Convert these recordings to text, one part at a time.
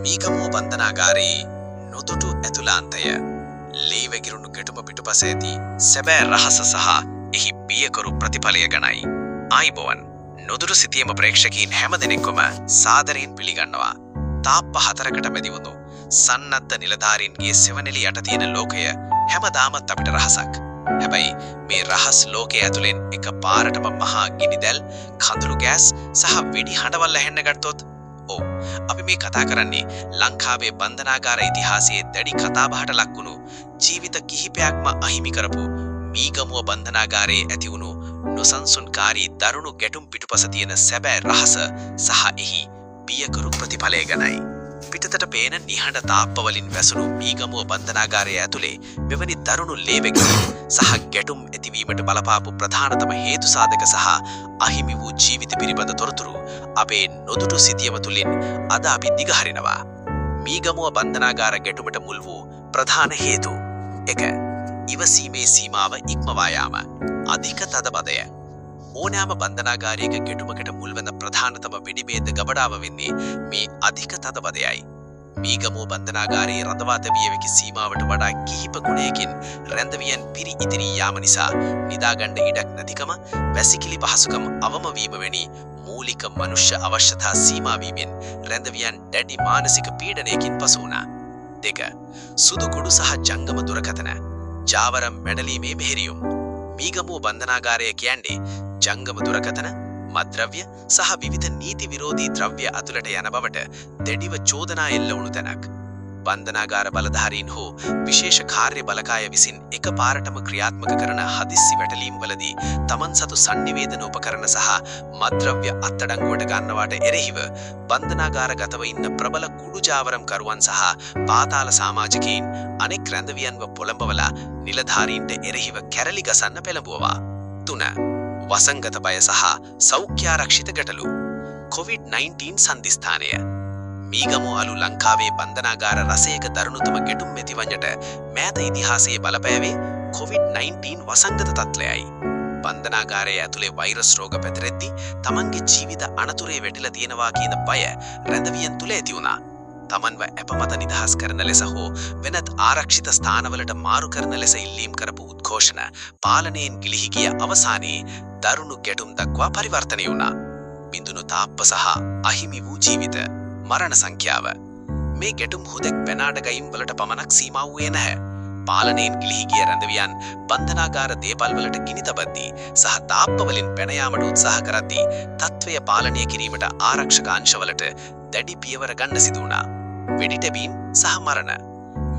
මීගමුව බන්ධනාගාරයේ නොදුටු ඇතුළාන්තය ලේවැගිරුණු ගැටුම පිටුපස ඇති සැබෑ රහස සහ එහි බියකරු ප්‍රතිඵලය ගැනයි. ආයිබෝවන් නොදුටු සිතියම ප්‍රේක්ෂකීන් හැම දෙනෙක්වම සාදරයෙන් පිළිගන්නවා. තාප්ප 4කට බෙදිවුණු සන්නද්ධ නිලධාරීන්ගේ සෙවණෙලි යට තියෙන ලෝකය හැමදාමත් අපිට රහසක්. හැබැයි මේ රහස් ලෝකයේ ඇතුලෙන් එක පාරටම මහා ගිනිදැල්, කඳුළු ගෑස් සහ වෙඩි හඬවල් ඇහෙන්න ගත්තොත් අපි මේ කතා කරන්නේ ලංකාවේ බන්ධනාගාර ඉතිහාසයේ දැඩි කතාබහට ලක්වුණු ජීවිත කිහිපයක්ම අහිමි කරපු මීගමුව බන්ධනාගාරයේ ඇති වුණු නොසන්සුන්කාරී දරුණු ගැටුම් පිටුපස තියෙන සැබෑ රහස සහ එහි බියකරු ප්‍රතිඵලය ගැනයි. පිටතට පේන නිහඬ තාප්පවලින් වැසුණු මීගමුව බන්ධනාගාරය ඇතුලේ මෙවැනි දරුණු ලේවැගිරීම් සහ ගැටුම් ඇතිවීමට බලපාපු ප්‍රධානතම හේතු සාධක සහ අහිමි වූ ජීවිත පිළිබඳ තොරතුරු අපේ නොදුටු සිතියම තුලින් අද අපි දිගහරිනවා. මීගමුව බන්ධනාගාර ගැටුමට මුල් වූ ප්‍රධාන හේතු 1. ඉවසීමේ සීමාව ඉක්මවා යාම. අධික තදබදය. ඕනෑම බන්ධනාගාරයක ගැටුමකට මුල්වන ප්‍රධානතම වෙඩිබේද ගබඩාව වෙන්නේ මේ අධික තදබදයයි. මීගමුව බන්ධනාගාරයේ රඳවා තැබිය හැකි සීමාවට වඩා කිහිප ගුණයකින් රැඳවියන් පිරි ඉදිරී යාම නිසා නිදාගන්න ඉඩක් නැතිකම, වැසිකිලි පහසුකම් අවම වීම වැනි මූලික මනුෂ්‍ය අවශ්‍යතා සීමා වීමෙන් රැඳවියන් දැඩි මානසික පීඩනයකින් පසු වුණා. 2. සුදු කුඩු සහ ජංගම දුරකථන. ජාවරම් මැඩලීමේ මෙහෙරියුම්. මීගමුව බන්ධනාගාරය කියන්නේ ජංගම දුරකථන, මත්ද්‍රව්‍ය සහ විවිධ නීති විරෝධී ද්‍රව්‍ය අතුලට යන බවට දැඩිව චෝදනා එල්ල වුණු තැනක්. බන්ධනාගාර බලධාරීන් හෝ විශේෂ කාර්ය බලකාය විසින් එකපාරටම ක්‍රියාත්මක කරන හදිස්සි වැටලීම් වලදී තමන් සතු sannivedana උපකරණ සහ මත්ද්‍රව්‍ය අත්අඩංගුවට ගන්නවාට එරෙහිව බන්ධනාගාරගතව ඉන්න ප්‍රබල කුඩු ජාවරම් කරුවන් සහ පාතාල සමාජිකයින් අනෙක් රැඳවියන්ව පොළඹවලා නිලධාරීන්ට එරෙහිව කැරලි ගසන්න පෙළඹුවා. 3. වසංගත බය සහ සෞඛ්‍යාරක්ෂිත ගැටලු. COVID-19 සන්ධිස්ථානය. මීගමුව අලු ලංකාවේ බන්ධනාගාර රසයක දරුණුතම ගැටුම් මෙතිවන්නට මෑත ඉතිහාසයේ බලපෑවේ COVID-19 වසංගත තත්ත්වයයි. බන්ධනාගාරයේ ඇතුලේ වෛරස් රෝග පැතිරෙද්දී තමන්ගේ ජීවිත අනතුරේ වැටිලා තියෙනවා කියන බය රැඳවියන් තුල ඇති වුණා. තමන්ව අපමත නිදහස් කරන ලෙස හෝ වෙනත් ආරක්ෂිත ස්ථානවලට මාරු කරන ලෙස ඉල්ලීම් කරපු උද්ඝෝෂණ පාලනයෙන් ගිලිහි ගිය අවසානයේ දරුණු ගැටුම් දක්වා පරිවර්තනය වුණා. බිඳුණු තාප්ප සහ අහිමි වූ ජීවිත, මරණ සංඛ්‍යාව. මේ ගැටුම් හුදෙක් පැනාඩ ගයිම් වලට පමණක් සීමා වූයේ නැහැ. පාලනයෙන් ගිලිහි ගිය රැඳවියන් බන්ධනාගාර දේපල් වලට ගිනි තබද්දී සහ තාප්ප වලින් පැන යාමට උත්සාහ කරද්දී තත්ත්වය පාලනය කිරීමට ආරක්ෂක අංශවලට දැඩි පියවර ගන්න සිදු වුණා. වෙඩි තැබීම් සහ මරණ.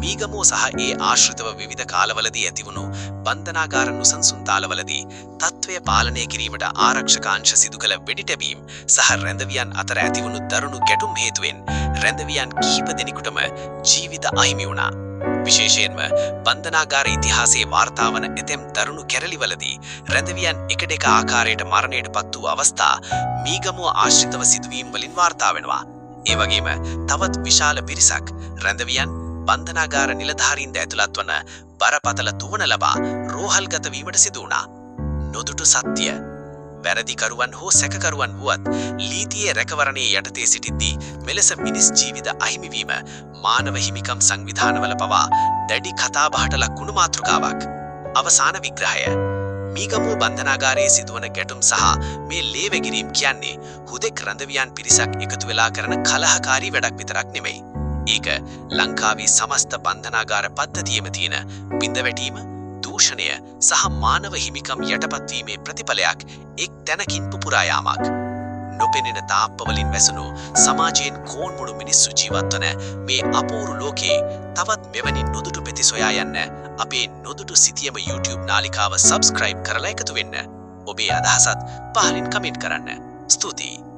මීගමුව සහ ඒ ආශ්‍රිතව විවිධ කාලවලදී ඇතිවුණු බන්ධනාගාර නුසන්සුන්තාලවලදී තත්ත්වය පාලනය කිරීමට ආරක්ෂක අංශ සිදු කළ වෙඩි තැබීම් සහ රැඳවියන් අතර ඇතිවුණු දරුණු ගැටුම් හේතුවෙන් රැඳවියන් කිහිප දෙනෙකුටම ජීවිත අහිමි වුණා. විශේෂයෙන්ම බන්ධනාගාර ඉතිහාසයේ වාර්තා වන ඇතැම් දරුණු කැරලිවලදී රැඳවියන් එකට එක ආකාරයට මරණයට පත් වූ අවස්ථා මීගමුව ආශ්‍රිතව සිදුවීම් වලින් වාර්තා වෙනවා. ඒ වගේම තවත් විශාල පිරිසක් රැඳවියන් බන්ධනාගාර නිලධාරීන්ට ඇතුළත් වන බරපතල තුවන ලබා රෝහල්ගත වීමට සිදු වුණා. නොදුටු සත්‍ය. වැරදිකරුවන් හෝ සැකකරුවන් වුවත් ලීතියේ රැකවරණයේ යටතේ සිටිද්දී මෙලෙස මිනිස් ජීවිත අහිමිවීම මානව හිමිකම් සංවිධානවල පවා දැඩි කතාබහට ලක්වුණු මාතෘකාවක්. අවසාන විග්‍රහය. මීගමුව බන්ධනාගාරයේ සිදුවන ගැටුම් සහ මේ ලේවැගිරීම් කියන්නේ හුදෙක් රැඳවියන් පිරිසක් එකතු වෙලා කරන කලහකාරී වැඩක් විතරක් නෙමෙයි. ඒක ලංකාවේ සමස්ත බන්ධනාගාර පද්ධතියෙම තියෙන බිඳවැටීම, දූෂණය සහ මානව හිමිකම් යටපත්වීමේ ප්‍රතිඵලයක් එක් තැනකින් පුපුරා යාමක්. නොපෙනෙන තාප්පවලින් වැසුණු සමාජයෙන් කෝන්මුණු මිනිස්සු ජීවත්වන මේ අපූරු ලෝකයේ තවත් මෙවැනි නොදුටු පෙති සොයා යන්න අපේ නොදුටු සිතියම YouTube නාලිකාව subscribe කරලා එකතු වෙන්න. ඔබේ අදහසත් පහලින් කමෙන්ට් කරන්න. ස්තුතියි.